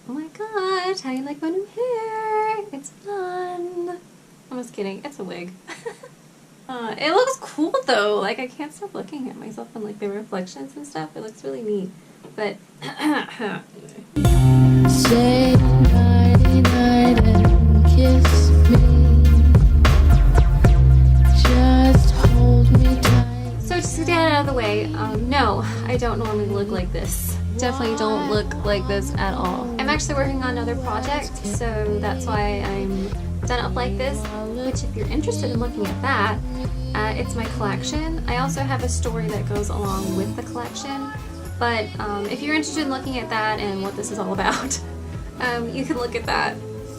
Oh my gosh, how do you like my new hair? It's fun. I'm just kidding, it's a wig. It looks cool though, like I can't stop looking at myself and like the reflections and stuff. It looks really neat, but say nighty night and kiss me, just hold me tight. so just to get it out of the way, no, I don't normally look like this. Definitely don't look like this at all. I'm actually working on another project, so that's why I'm done up like this, which if you're interested in looking at that, it's my collection. I also have a story that goes along with the collection, but if you're interested in looking at that and what this is all about, you can look at that.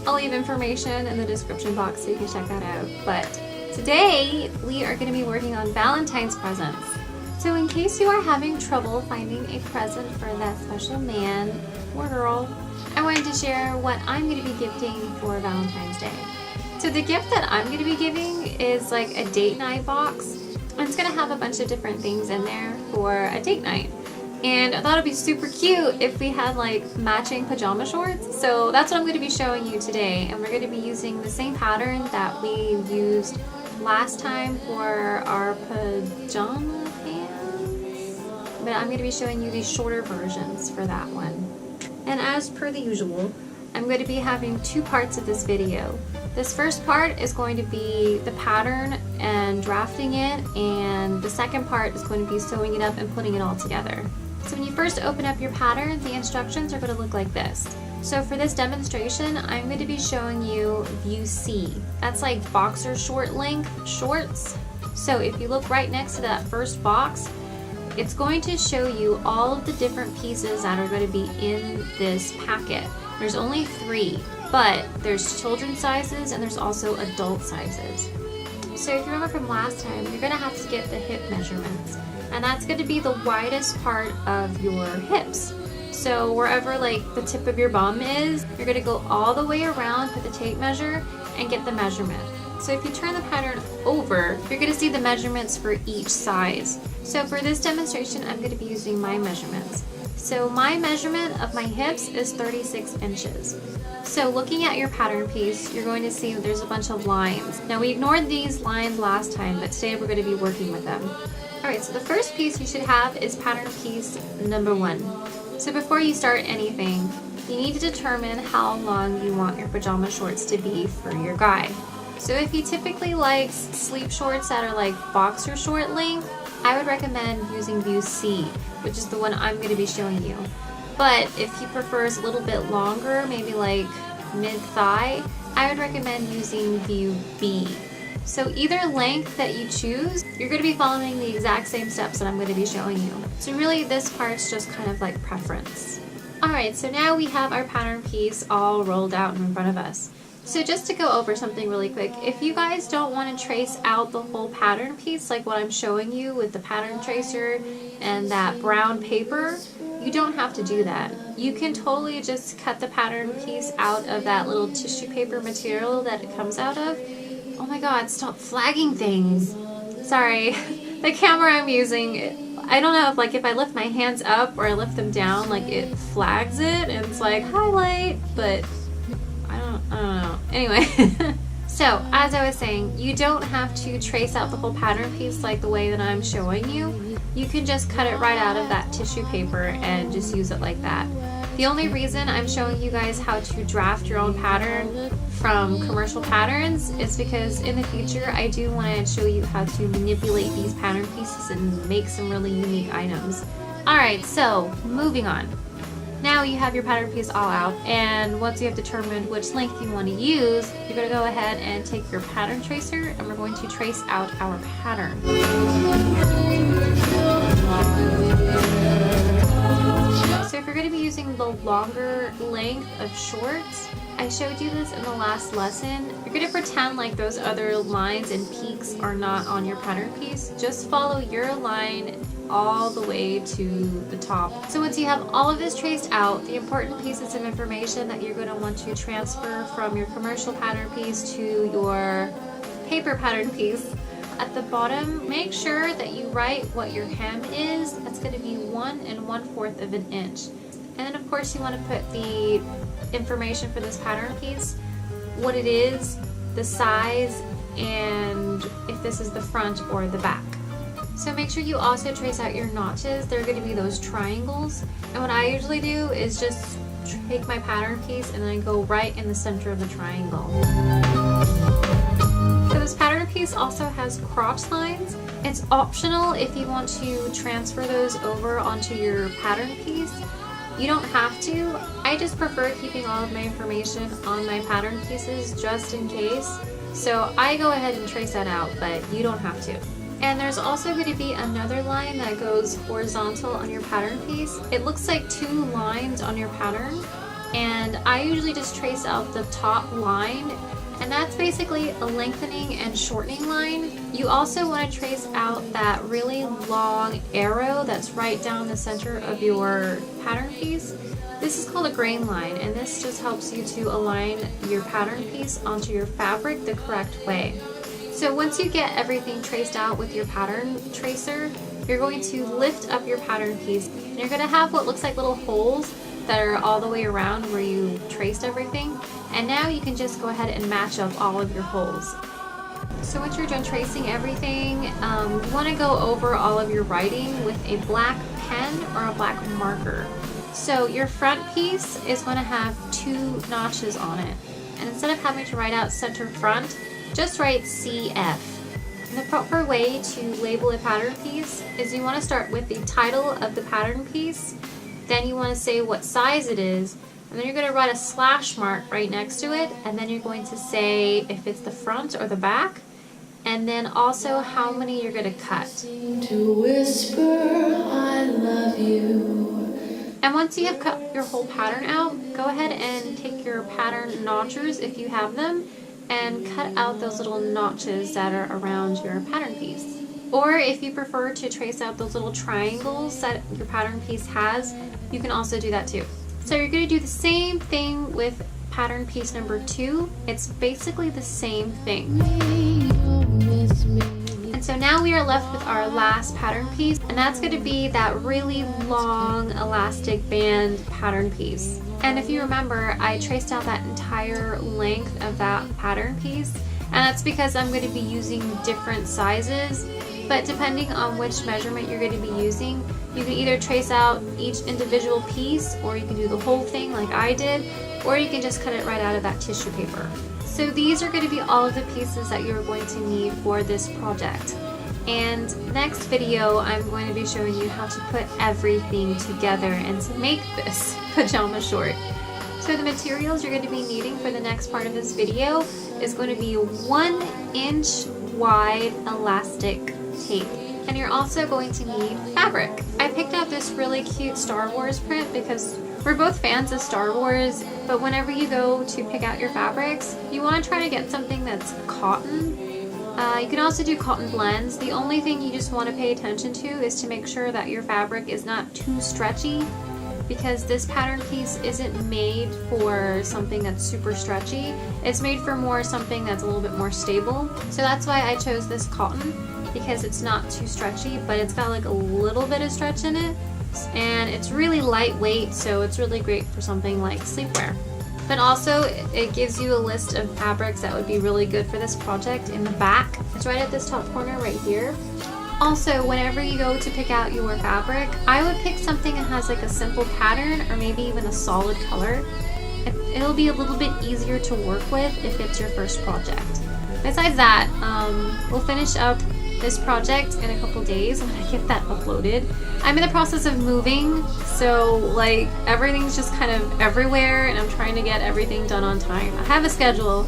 I'll leave information in the description box so you can check that out. But today we are going to be working on Valentine's presents. So in case you are having trouble finding a present for that special man or girl, I wanted to share what I'm going to be gifting for Valentine's Day. So the gift that I'm going to be giving is like a date night box. And it's going to have a bunch of different things in there for a date night. And I thought it'd be super cute if we had like matching pajama shorts. So that's what I'm going to be showing you today. And we're going to be using the same pattern that we used last time for our pajama pants. But I'm going to be showing you these shorter versions for that one. And as per the usual, I'm going to be having two parts of this video. This first part is going to be the pattern and drafting it, and the second part is going to be sewing it up and putting it all together. So when you first open up your pattern, the instructions are going to look like this. So for this demonstration, I'm going to be showing you view C. That's like boxer short length shorts. So if you look right next to that first box, it's going to show you all of the different pieces that are going to be in this packet. There's only 3, but there's children's sizes and there's also adult sizes. So if you remember from last time, you're going to have to get the hip measurements, and that's going to be the widest part of your hips. So wherever like the tip of your bum is, you're going to go all the way around with the tape measure and get the measurement. So if you turn the pattern over, you're going to see the measurements for each size. So for this demonstration, I'm going to be using my measurements. So my measurement of my hips is 36 inches. So looking at your pattern piece, you're going to see that there's a bunch of lines. Now we ignored these lines last time, but today we're going to be working with them. Alright, so the first piece you should have is pattern piece number 1. So before you start anything, you need to determine how long you want your pajama shorts to be for your guy. So if he typically likes sleep shorts that are like boxer short length, I would recommend using view C, which is the one I'm going to be showing you. But if he prefers a little bit longer, maybe like mid-thigh, I would recommend using view B. So either length that you choose, you're going to be following the exact same steps that I'm going to be showing you. So really this part's just kind of like preference. Alright, so now we have our pattern piece all rolled out in front of us. So just to go over something really quick, if you guys don't want to trace out the whole pattern piece like what I'm showing you with the pattern tracer and that brown paper, you don't have to do that. You can totally just cut the pattern piece out of that little tissue paper material that it comes out of. Oh my god, stop flagging things. Sorry, the camera I'm using, I don't know if I lift my hands up or I lift them down, like it flags it and it's like highlight, but I don't know. Anyway, so as I was saying, you don't have to trace out the whole pattern piece like the way that I'm showing you. You can just cut it right out of that tissue paper and just use it like that. The only reason I'm showing you guys how to draft your own pattern from commercial patterns is because in the future I do want to show you how to manipulate these pattern pieces and make some really unique items. Alright, so moving on. Now you have your pattern piece all out, and once you have determined which length you want to use, you're going to go ahead and take your pattern tracer and we're going to trace out our pattern. So if you're going to be using the longer length of shorts, I showed you this in the last lesson. You're going to pretend like those other lines and peaks are not on your pattern piece. Just follow your line all the way to the top. So once you have all of this traced out, the important pieces of information that you're going to want to transfer from your commercial pattern piece to your paper pattern piece, at the bottom, make sure that you write what your hem is. That's going to be 1 1/4 of an inch. And then of course you want to put the information for this pattern piece, what it is, the size, and if this is the front or the back. So make sure you also trace out your notches. They're going to be those triangles. And what I usually do is just take my pattern piece and then I go right in the center of the triangle. So this pattern piece also has crotch lines. It's optional if you want to transfer those over onto your pattern piece. You don't have to. I just prefer keeping all of my information on my pattern pieces just in case. So I go ahead and trace that out, but you don't have to. And there's also going to be another line that goes horizontal on your pattern piece. It looks like two lines on your pattern, and I usually just trace out the top line, and that's basically a lengthening and shortening line. You also want to trace out that really long arrow that's right down the center of your pattern piece. This is called a grain line, and this just helps you to align your pattern piece onto your fabric the correct way. So once you get everything traced out with your pattern tracer, you're going to lift up your pattern piece, and you're going to have what looks like little holes that are all the way around where you traced everything. And now you can just go ahead and match up all of your holes. So once you're done tracing everything, you want to go over all of your writing with a black pen or a black marker. So your front piece is going to have two notches on it. And instead of having to write out center front, just write CF. And the proper way to label a pattern piece is you want to start with the title of the pattern piece, then you want to say what size it is, and then you're going to write a slash mark right next to it, and then you're going to say if it's the front or the back, and then also how many you're going to cut. To whisper I love you. And once you have cut your whole pattern out, go ahead and take your pattern notchers if you have them, and cut out those little notches that are around your pattern piece. Or if you prefer to trace out those little triangles that your pattern piece has, you can also do that too. So you're going to do the same thing with pattern piece number 2. It's basically the same thing. And so now we are left with our last pattern piece, and that's going to be that really long elastic band pattern piece. And if you remember, I traced out that entire length of that pattern piece, and that's because I'm going to be using different sizes, but depending on which measurement you're going to be using, you can either trace out each individual piece, or you can do the whole thing like I did, or you can just cut it right out of that tissue paper. So these are going to be all of the pieces that you're going to need for this project. And next video, I'm going to be showing you how to put everything together and to make this pajama short. So the materials you're going to be needing for the next part of this video is going to be 1 inch wide elastic tape. And you're also going to need fabric. I picked out this really cute Star Wars print because we're both fans of Star Wars, but whenever you go to pick out your fabrics, you want to try to get something that's cotton. You can also do cotton blends. The only thing you just want to pay attention to is to make sure that your fabric is not too stretchy, because this pattern piece isn't made for something that's super stretchy. It's made for more something that's a little bit more stable. So that's why I chose this cotton, because it's not too stretchy, but it's got like a little bit of stretch in it. And it's really lightweight, so it's really great for something like sleepwear. But also, it gives you a list of fabrics that would be really good for this project in the back. It's right at this top corner right here. Also, whenever you go to pick out your fabric, I would pick something that has like a simple pattern or maybe even a solid color. It'll be a little bit easier to work with if it's your first project. Besides that, we'll finish up this project in a couple days when I get that uploaded. I'm in the process of moving, so like everything's just kind of everywhere, and I'm trying to get everything done on time. I have a schedule,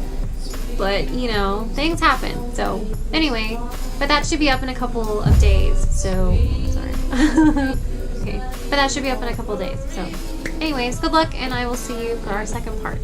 but you know, things happen. So anyway, but that should be up in a couple of days. So sorry. Okay, but that should be up in a couple of days. So anyways, good luck, and I will see you for our second part.